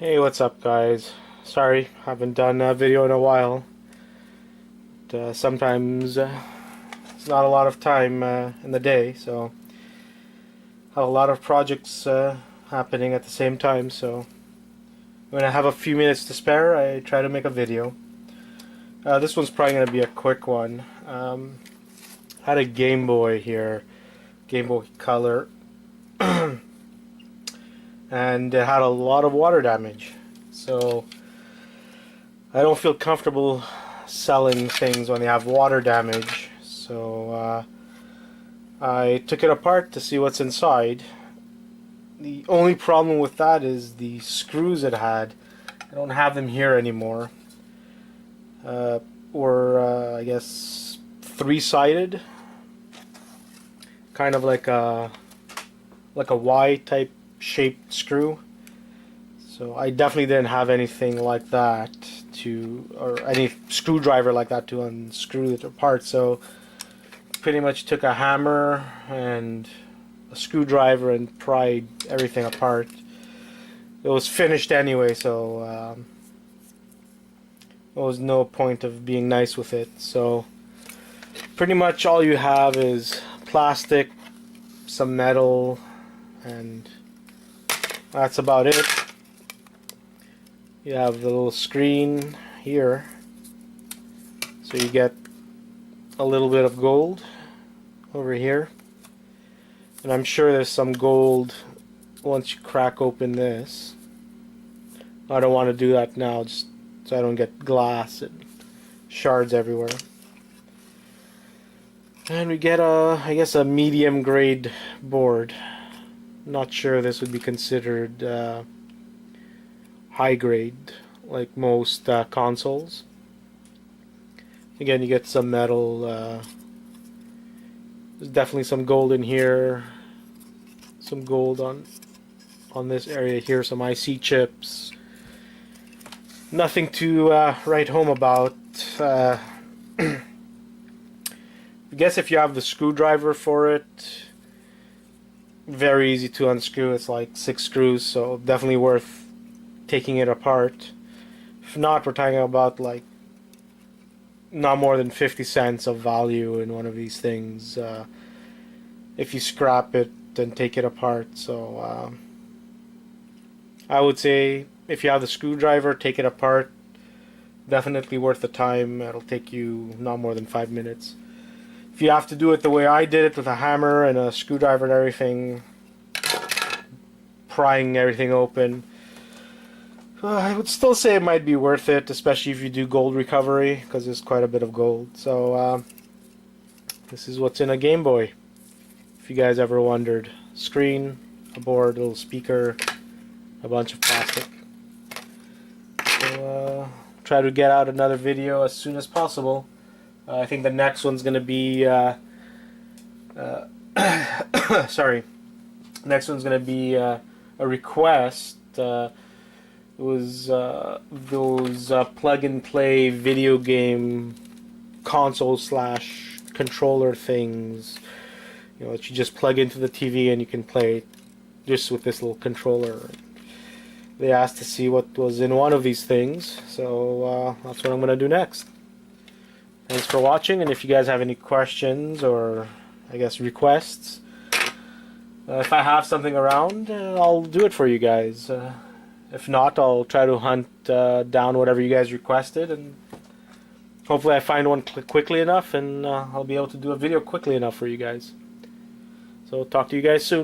Hey, what's up, guys? Sorry, haven't done a video in a while. Sometimes it's not a lot of time in the day, so have a lot of projects happening at the same time. So when I have a few minutes to spare, I try to make a video. This one's probably going to be a quick one. Had a Game Boy here, Game Boy Color. And it had a lot of water damage, so I don't feel comfortable selling things when they have water damage. So I took it apart to see what's inside. The only problem with that is the screws it had. I don't have them here anymore. I guess three-sided, kind of like a Y type shaped screw. So I definitely didn't have anything like that or any screwdriver like that to unscrew it apart. So pretty much took a hammer and a screwdriver and pried everything apart. It was finished anyway, so there was no point of being nice with it. So pretty much all you have is plastic, some metal, and that's about it. You have the little screen here, so you get a little bit of gold over here, and I'm sure there's some gold once you crack open this. I don't want to do that now, just so I don't get glass and shards everywhere. And we get I guess a medium grade board. Not sure this would be considered high grade like most consoles. Again, you get some metal. There's definitely some gold in here. Some gold on this area here. Some IC chips. Nothing to write home about. I guess if you have the screwdriver for it, very easy to unscrew. It's like 6 screws, so definitely worth taking it apart. If not, we're talking about like not more than 50 cents of value in one of these things if you scrap it and take it apart. So I would say if you have the screwdriver, take it apart. Definitely worth the time. It'll take you not more than 5 minutes. If you have to do it the way I did it, with a hammer and a screwdriver and everything, prying everything open, I would still say it might be worth it, especially if you do gold recovery, because there's quite a bit of gold. So this is what's in a Game Boy, if you guys ever wondered. Screen, a board, a little speaker, a bunch of plastic. So try to get out another video as soon as possible. I think the next one's going to be sorry. Next one's going to be a request. It was those plug-and-play video game console / controller things. You know, that you just plug into the TV and you can play it just with this little controller. They asked to see what was in one of these things, so that's what I'm going to do next. Thanks for watching, and if you guys have any questions or, I guess, requests, if I have something around, I'll do it for you guys. If not, I'll try to hunt down whatever you guys requested, and hopefully I find one quickly enough, and I'll be able to do a video quickly enough for you guys. So talk to you guys soon.